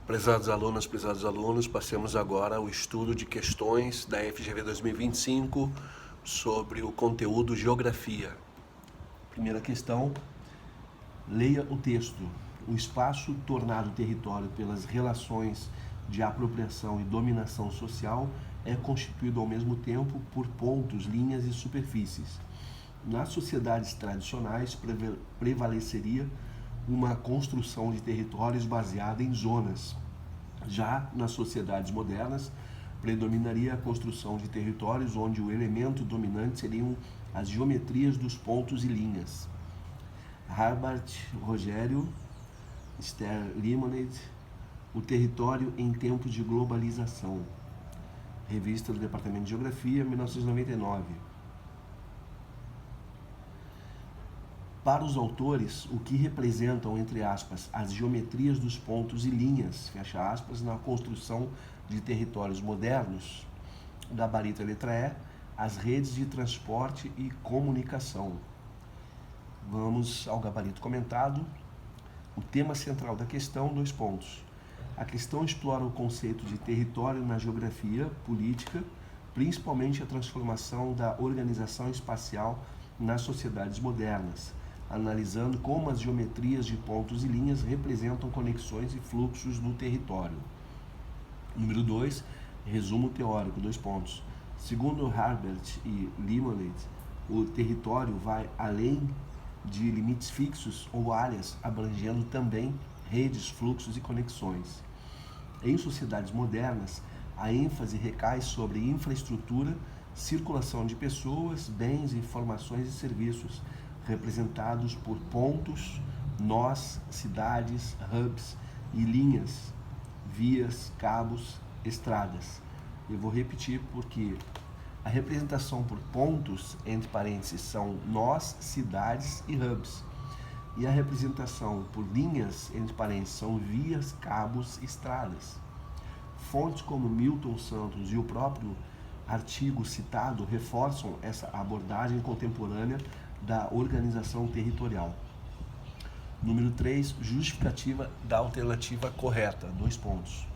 Prezados alunos, passemos agora ao estudo de questões da FGV 2025 sobre o conteúdo Geografia. Primeira questão, leia o texto. O espaço tornado território pelas relações de apropriação e dominação social é constituído ao mesmo tempo por pontos, linhas e superfícies. Nas sociedades tradicionais prevaleceria uma construção de territórios baseada em zonas. Já nas sociedades modernas, predominaria a construção de territórios onde o elemento dominante seriam as geometrias dos pontos e linhas. Harbart, Rogério, Esther Limonade, O Território em Tempos de Globalização. Revista do Departamento de Geografia, 1999. Para os autores, o que representam, entre aspas, as geometrias dos pontos e linhas, fecha aspas, na construção de territórios modernos, gabarito letra E, as redes de transporte e comunicação. Vamos ao gabarito comentado. O tema central da questão, 2 pontos. A questão explora o conceito de território na geografia política, principalmente a transformação da organização espacial nas sociedades modernas, analisando como as geometrias de pontos e linhas representam conexões e fluxos no território. Número 2, resumo teórico, 2 pontos. Segundo Harbert e Limonade, o território vai além de limites fixos ou áreas, abrangendo também redes, fluxos e conexões. Em sociedades modernas, a ênfase recai sobre infraestrutura, circulação de pessoas, bens, informações e serviços, representados por pontos, nós, cidades, hubs e linhas, vias, cabos, estradas. Eu vou repetir porque a representação por pontos, entre parênteses, são nós, cidades e hubs. E a representação por linhas, entre parênteses, são vias, cabos e estradas. Fontes como Milton Santos e o próprio artigo citado reforçam essa abordagem contemporânea da organização territorial. Número 3, justificativa da alternativa correta, 2 pontos.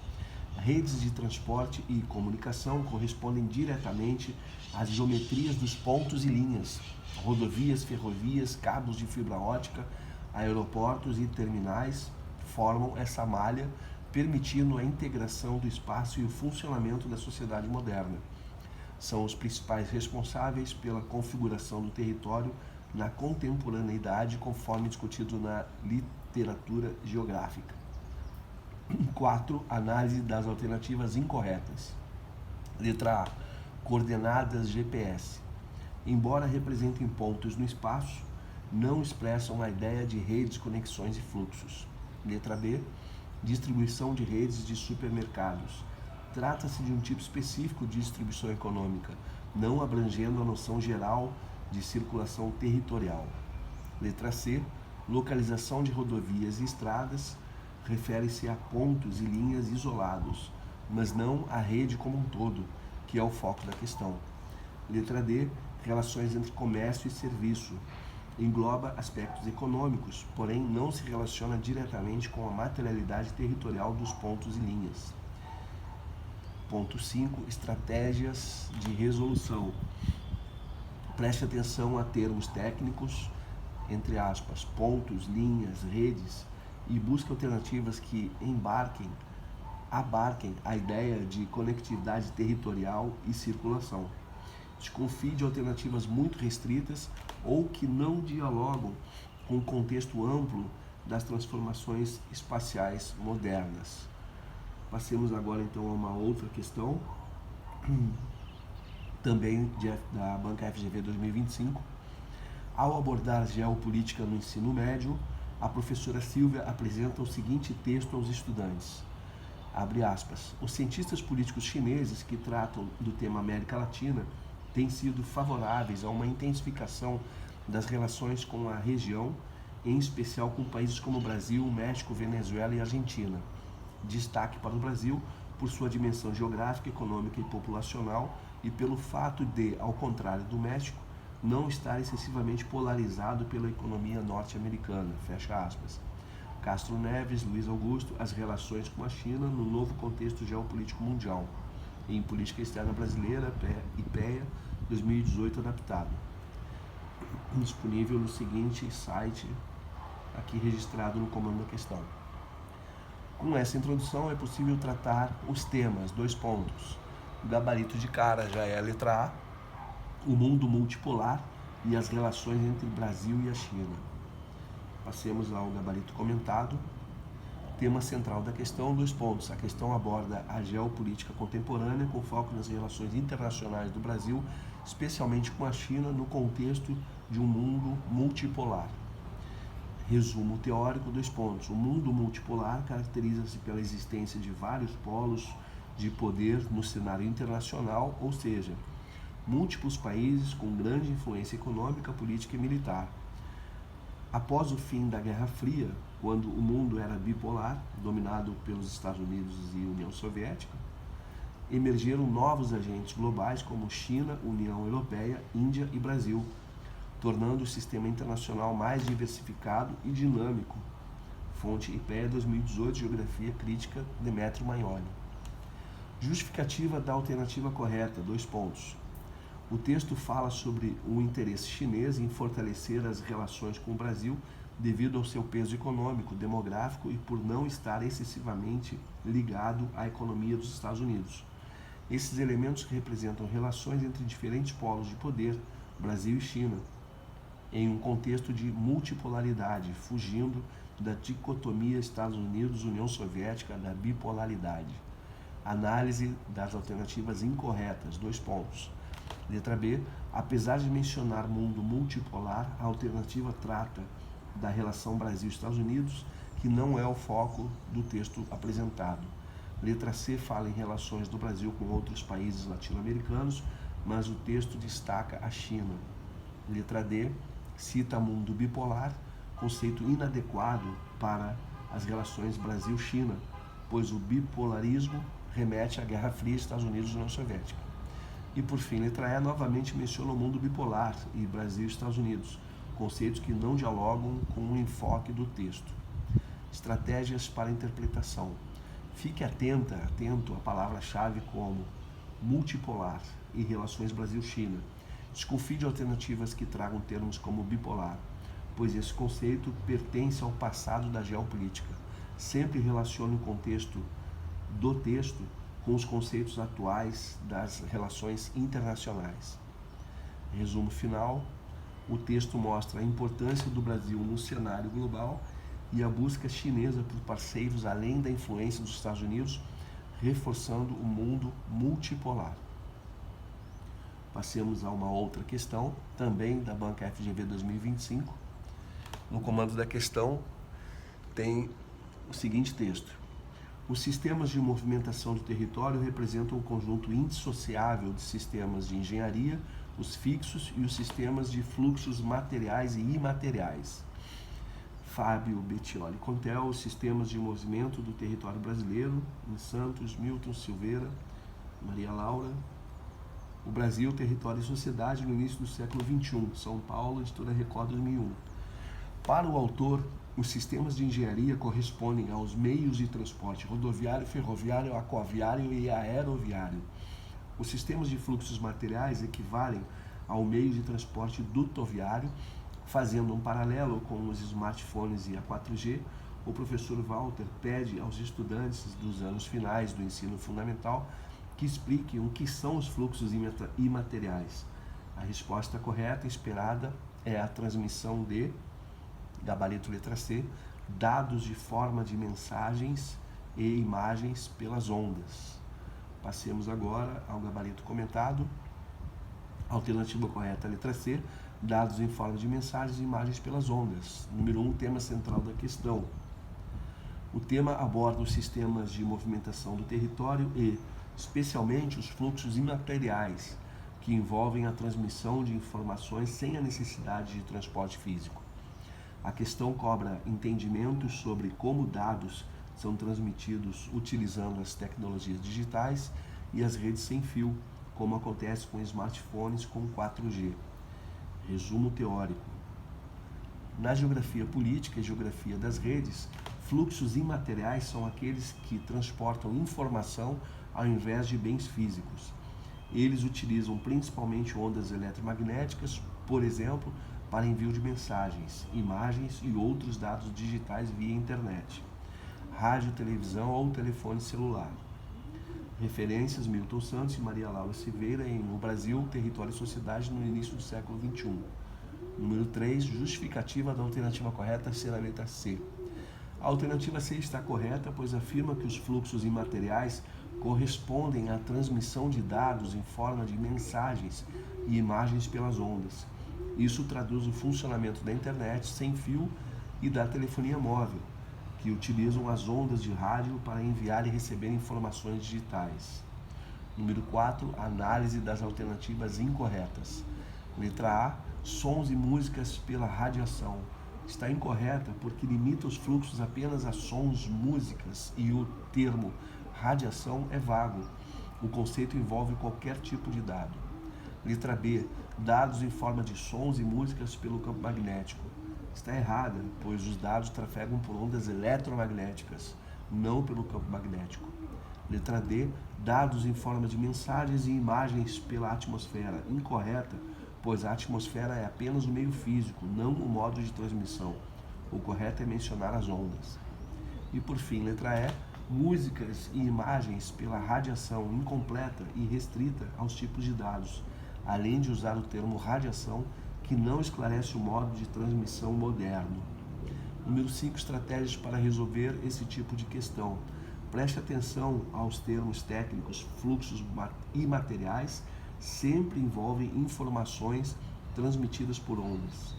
Redes de transporte e comunicação correspondem diretamente às geometrias dos pontos e linhas. Rodovias, ferrovias, cabos de fibra ótica, aeroportos e terminais formam essa malha, permitindo a integração do espaço e o funcionamento da sociedade moderna. São os principais responsáveis pela configuração do território na contemporaneidade, conforme discutido na literatura geográfica. 4. Análise das alternativas incorretas. Letra A. Coordenadas GPS. Embora representem pontos no espaço, não expressam a ideia de redes, conexões e fluxos. Letra B. Distribuição de redes de supermercados. Trata-se de um tipo específico de distribuição econômica, não abrangendo a noção geral de circulação territorial. Letra C. Localização de rodovias e estradas refere-se a pontos e linhas isolados, mas não à rede como um todo, que é o foco da questão. Letra D. Relações entre comércio e serviço. Engloba aspectos econômicos, porém não se relaciona diretamente com a materialidade territorial dos pontos e linhas. Ponto 5. Estratégias de resolução. Preste atenção a termos técnicos, entre aspas, pontos, linhas, redes, e busque alternativas que abarquem a ideia de conectividade territorial e circulação. Desconfie de alternativas muito restritas ou que não dialogam com o contexto amplo das transformações espaciais modernas. Passemos agora então a uma outra questão, também da banca FGV 2025. Ao abordar geopolítica no ensino médio, a professora Silvia apresenta o seguinte texto aos estudantes. Abre aspas. Os cientistas políticos chineses que tratam do tema América Latina têm sido favoráveis a uma intensificação das relações com a região, em especial com países como Brasil, México, Venezuela e Argentina. Destaque para o Brasil por sua dimensão geográfica, econômica e populacional e pelo fato de, ao contrário do México, não estar excessivamente polarizado pela economia norte-americana, fecha aspas. Castro Neves, Luiz Augusto, as relações com a China no novo contexto geopolítico mundial, em Política Externa Brasileira, IPEA, 2018 adaptado. Disponível no seguinte site, aqui registrado no comando da questão. Com essa introdução é possível tratar os temas, o gabarito de cara já é a letra A, o mundo multipolar e as relações entre o Brasil e a China. Passemos ao gabarito comentado. Tema central da questão, a questão aborda a geopolítica contemporânea com foco nas relações internacionais do Brasil, especialmente com a China, no contexto de um mundo multipolar. Resumo teórico, o mundo multipolar caracteriza-se pela existência de vários polos de poder no cenário internacional, ou seja, múltiplos países com grande influência econômica, política e militar. Após o fim da Guerra Fria, quando o mundo era bipolar, dominado pelos Estados Unidos e União Soviética, emergeram novos agentes globais como China, União Europeia, Índia e Brasil, tornando o sistema internacional mais diversificado e dinâmico. Fonte IPEA 2018, Geografia Crítica, Demetrio Magnoli. Justificativa da alternativa correta, O texto fala sobre o interesse chinês em fortalecer as relações com o Brasil devido ao seu peso econômico, demográfico e por não estar excessivamente ligado à economia dos Estados Unidos. Esses elementos representam relações entre diferentes polos de poder, Brasil e China, em um contexto de multipolaridade, fugindo da dicotomia Estados Unidos-União Soviética, da bipolaridade. Análise das alternativas incorretas, Letra B, apesar de mencionar mundo multipolar, a alternativa trata da relação Brasil-Estados Unidos, que não é o foco do texto apresentado. Letra C fala em relações do Brasil com outros países latino-americanos, mas o texto destaca a China. Letra D cita mundo bipolar, conceito inadequado para as relações Brasil-China, pois o bipolarismo remete à Guerra Fria Estados Unidos e União Soviética. E por fim, letra E novamente menciona o mundo bipolar e Brasil e Estados Unidos, conceitos que não dialogam com o enfoque do texto. Estratégias para interpretação. Fique atento à palavra-chave como multipolar e relações Brasil-China. Desconfie de alternativas que tragam termos como bipolar, pois esse conceito pertence ao passado da geopolítica. Sempre relacione o contexto do texto com os conceitos atuais das relações internacionais. Resumo final, o texto mostra a importância do Brasil no cenário global e a busca chinesa por parceiros além da influência dos Estados Unidos, reforçando o mundo multipolar. Passemos a uma outra questão, também da banca FGV 2025. No comando da questão tem o seguinte texto. Os sistemas de movimentação do território representam um conjunto indissociável de sistemas de engenharia, os fixos e os sistemas de fluxos materiais e imateriais. Fábio Bettioli Contel, os sistemas de movimento do território brasileiro, em Santos, Milton Silveira, Maria Laura. O Brasil, Território e Sociedade no início do século XXI, São Paulo, Editora Record 2001. Para o autor, os sistemas de engenharia correspondem aos meios de transporte rodoviário, ferroviário, aquaviário e aeroviário. Os sistemas de fluxos materiais equivalem ao meio de transporte dutoviário. Fazendo um paralelo com os smartphones e a 4G, o professor Walter pede aos estudantes dos anos finais do ensino fundamental que expliquem o que são os fluxos imateriais. A resposta correta esperada é a transmissão de, gabarito letra C, dados de forma de mensagens e imagens pelas ondas. Passemos agora ao gabarito comentado. Alternativa correta, letra C, dados em forma de mensagens e imagens pelas ondas. Número 1, tema central da questão. O tema aborda os sistemas de movimentação do território e, especialmente, os fluxos imateriais, que envolvem a transmissão de informações sem a necessidade de transporte físico. A questão cobra entendimentos sobre como dados são transmitidos utilizando as tecnologias digitais e as redes sem fio, como acontece com smartphones com 4G. Resumo teórico. Na geografia política e geografia das redes, Fluxos imateriais são aqueles que transportam informação ao invés de bens físicos. Eles utilizam principalmente ondas eletromagnéticas, por exemplo, para envio de mensagens, imagens e outros dados digitais via internet, rádio, televisão ou telefone celular. Referências: Milton Santos e Maria Laura Silveira em O Brasil, Território e Sociedade no início do século XXI. Número 3, justificativa da alternativa correta ser a letra C. A alternativa C está correta, pois afirma que os fluxos imateriais correspondem à transmissão de dados em forma de mensagens e imagens pelas ondas. Isso traduz o funcionamento da internet sem fio e da telefonia móvel, que utilizam as ondas de rádio para enviar e receber informações digitais. Número 4, análise das alternativas incorretas. Letra A, sons e músicas pela radiação. Está incorreta porque limita os fluxos apenas a sons, músicas, e o termo radiação é vago. O conceito envolve qualquer tipo de dado. Letra B, dados em forma de sons e músicas pelo campo magnético. Está errada, pois os dados trafegam por ondas eletromagnéticas, não pelo campo magnético. Letra D, dados em forma de mensagens e imagens pela atmosfera. Incorreta, pois a atmosfera é apenas o meio físico, não o modo de transmissão. O correto é mencionar as ondas. E por fim, letra E, músicas e imagens pela radiação. Incompleta e restrita aos tipos de dados, além de usar o termo radiação, que não esclarece o modo de transmissão moderno. Número 5, estratégias para resolver esse tipo de questão. Preste atenção aos termos técnicos. Fluxos imateriais sempre envolvem informações transmitidas por ondas.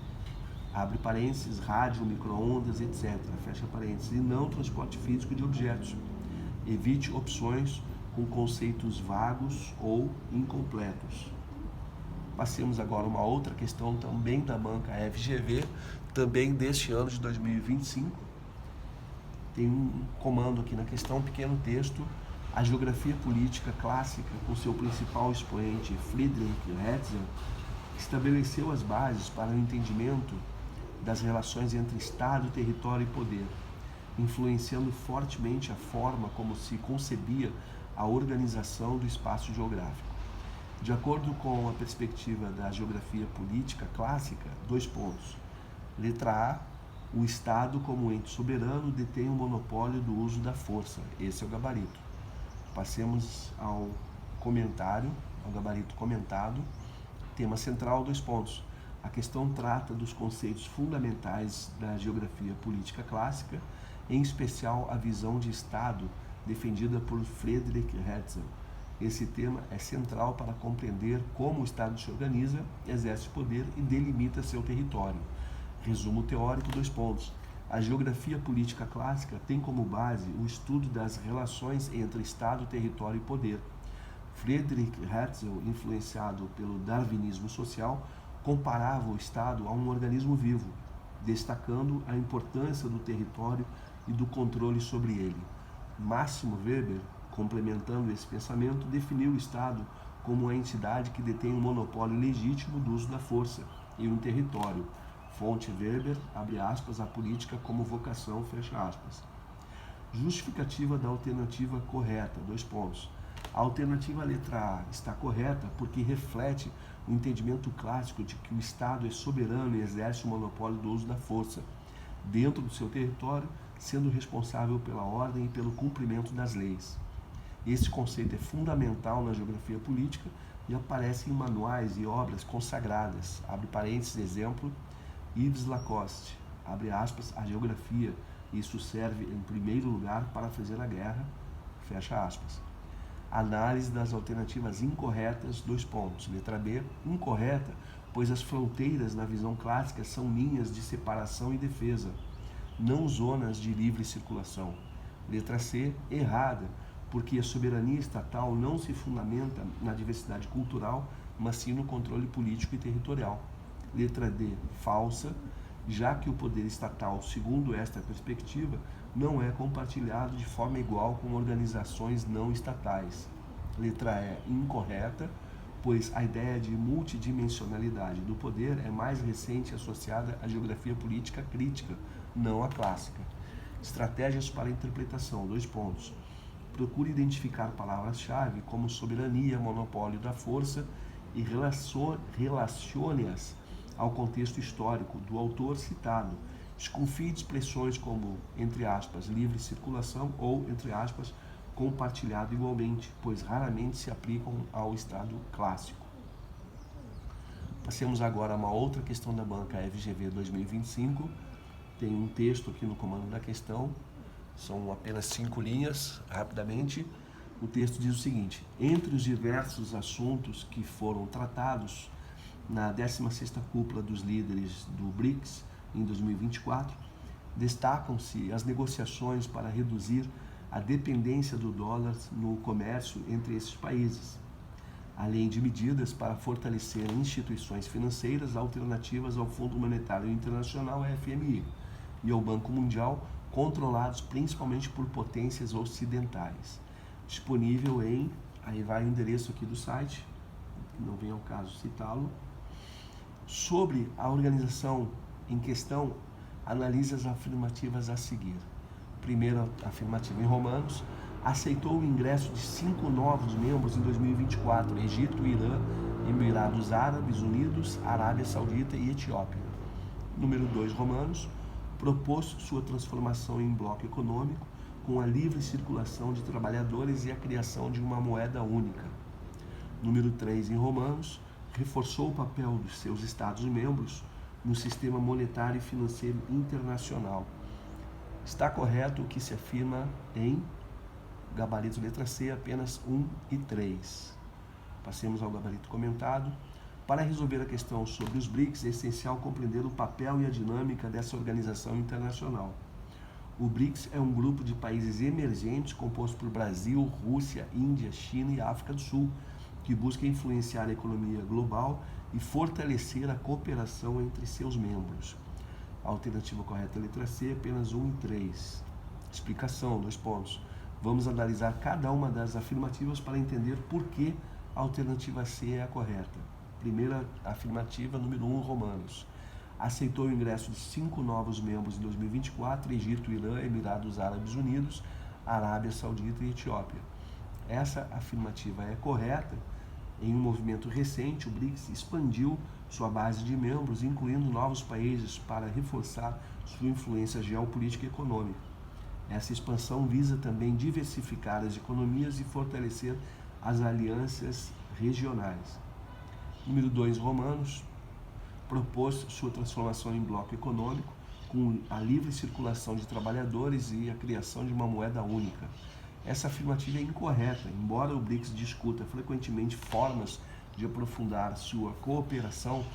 Abre parênteses, rádio, micro-ondas, etc. Fecha parênteses. E não transporte físico de objetos. Evite opções com conceitos vagos ou incompletos. Passemos agora a uma outra questão também da banca FGV, também deste ano de 2025. Tem um comando aqui na questão, um pequeno texto. A geografia política clássica, com seu principal expoente Friedrich Herzl, estabeleceu as bases para o entendimento das relações entre Estado, território e poder, influenciando fortemente a forma como se concebia a organização do espaço geográfico. De acordo com a perspectiva da geografia política clássica, 2 pontos. Letra A, o Estado como ente soberano detém o monopólio do uso da força. Esse é o gabarito. Passemos ao comentário, ao gabarito comentado. Tema central, 2 pontos. A questão trata dos conceitos fundamentais da geografia política clássica, em especial a visão de Estado defendida por Friedrich Herzl. Esse tema é central para compreender como o Estado se organiza, exerce poder e delimita seu território. Resumo teórico, 2 pontos. A geografia política clássica tem como base o estudo das relações entre Estado, território e poder. Friedrich Herzl, influenciado pelo darwinismo social, comparava o Estado a um organismo vivo, destacando a importância do território e do controle sobre ele. Máximo Weber, complementando esse pensamento, definiu o Estado como a entidade que detém um monopólio legítimo do uso da força e um território. Fonte Weber, abre aspas, a política como vocação, fecha aspas. Justificativa da alternativa correta, 2 pontos. A alternativa letra A está correta porque reflete o entendimento clássico de que o Estado é soberano e exerce o monopólio do uso da força dentro do seu território, sendo responsável pela ordem e pelo cumprimento das leis. Esse conceito é fundamental na geografia política e aparece em manuais e obras consagradas. Abre parênteses, exemplo, Yves Lacoste, abre aspas, a geografia. Isso serve, em primeiro lugar, para fazer a guerra, fecha aspas. Análise das alternativas incorretas, 2 pontos. Letra B, incorreta, pois as fronteiras na visão clássica são linhas de separação e defesa, não zonas de livre circulação. Letra C, errada, porque a soberania estatal não se fundamenta na diversidade cultural, mas sim no controle político e territorial. Letra D, falsa, já que o poder estatal, segundo esta perspectiva, não é compartilhado de forma igual com organizações não estatais. Letra E, incorreta, pois a ideia de multidimensionalidade do poder é mais recente e associada à geografia política crítica, não à clássica. Estratégias para a interpretação, 2 pontos. Procure identificar palavras-chave como soberania, monopólio da força e relacione-as ao contexto histórico do autor citado. Desconfie de expressões como, entre aspas, livre circulação ou, entre aspas, compartilhado igualmente, pois raramente se aplicam ao estado clássico. Passemos agora a uma outra questão da banca FGV 2025. Tem um texto aqui no comando da questão, são apenas 5 linhas, rapidamente. O texto diz o seguinte: entre os diversos assuntos que foram tratados na 16ª cúpula dos líderes do BRICS em 2024, destacam-se as negociações para reduzir a dependência do dólar no comércio entre esses países, além de medidas para fortalecer instituições financeiras alternativas ao Fundo Monetário Internacional, FMI, e ao Banco Mundial, controlados principalmente por potências ocidentais. Disponível em, aí vai o endereço aqui do site, não vem ao caso citá-lo. Sobre a organização em questão, analise as afirmativas a seguir. Primeira afirmativa em Romanos: aceitou o ingresso de 5 novos membros em 2024, Egito, Irã, Emirados Árabes Unidos, Arábia Saudita e Etiópia. Número 2, Romanos: propôs sua transformação em bloco econômico com a livre circulação de trabalhadores e a criação de uma moeda única. Número 3, em Romanos: reforçou o papel dos seus Estados-membros no sistema monetário e financeiro internacional. Está correto o que se afirma em gabarito letra C, apenas 1 e 3. Passemos ao gabarito comentado. Para resolver a questão sobre os BRICS, é essencial compreender o papel e a dinâmica dessa organização internacional. O BRICS é um grupo de países emergentes composto por Brasil, Rússia, Índia, China e África do Sul, que busca influenciar a economia global e fortalecer a cooperação entre seus membros. A alternativa correta é a letra C, apenas 1 e 3. Explicação, 2 pontos. Vamos analisar cada uma das afirmativas para entender por que a alternativa C é a correta. Primeira afirmativa, número 1, Romanos: aceitou o ingresso de 5 novos membros em 2024, Egito, Irã, Emirados Árabes Unidos, Arábia Saudita e Etiópia. Essa afirmativa é correta. Em um movimento recente, o BRICS expandiu sua base de membros, incluindo novos países, para reforçar sua influência geopolítica e econômica. Essa expansão visa também diversificar as economias e fortalecer as alianças regionais. Número 2, Romanos: propôs sua transformação em bloco econômico com a livre circulação de trabalhadores e a criação de uma moeda única. Essa afirmativa é incorreta, embora o BRICS discuta frequentemente formas de aprofundar sua cooperação,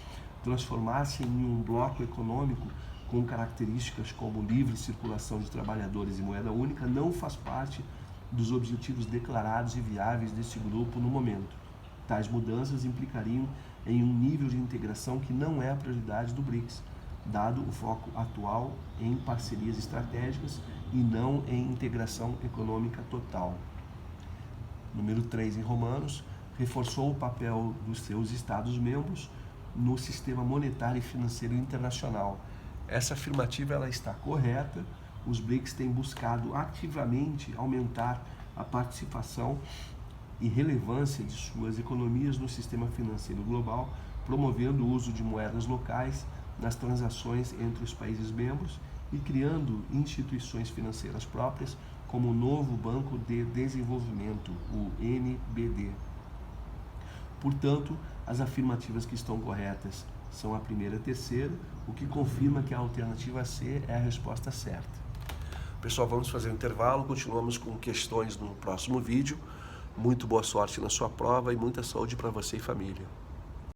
transformar-se em um bloco econômico com características como livre circulação de trabalhadores e moeda única não faz parte dos objetivos declarados e viáveis desse grupo no momento. Tais mudanças implicariam em um nível de integração que não é a prioridade do BRICS, dado o foco atual em parcerias estratégicas e não em integração econômica total. Número 3, em Romanos: reforçou o papel dos seus Estados-membros no sistema monetário e financeiro internacional. Essa afirmativa ela está correta. Os BRICS têm buscado ativamente aumentar a participação e relevância de suas economias no sistema financeiro global, promovendo o uso de moedas locais nas transações entre os países membros e criando instituições financeiras próprias, como o novo Banco de Desenvolvimento, o NBD. Portanto, as afirmativas que estão corretas são a primeira e a terceira, o que confirma que a alternativa C é a resposta certa. Pessoal, vamos fazer um intervalo, continuamos com questões no próximo vídeo. Muito boa sorte na sua prova e muita saúde para você e família.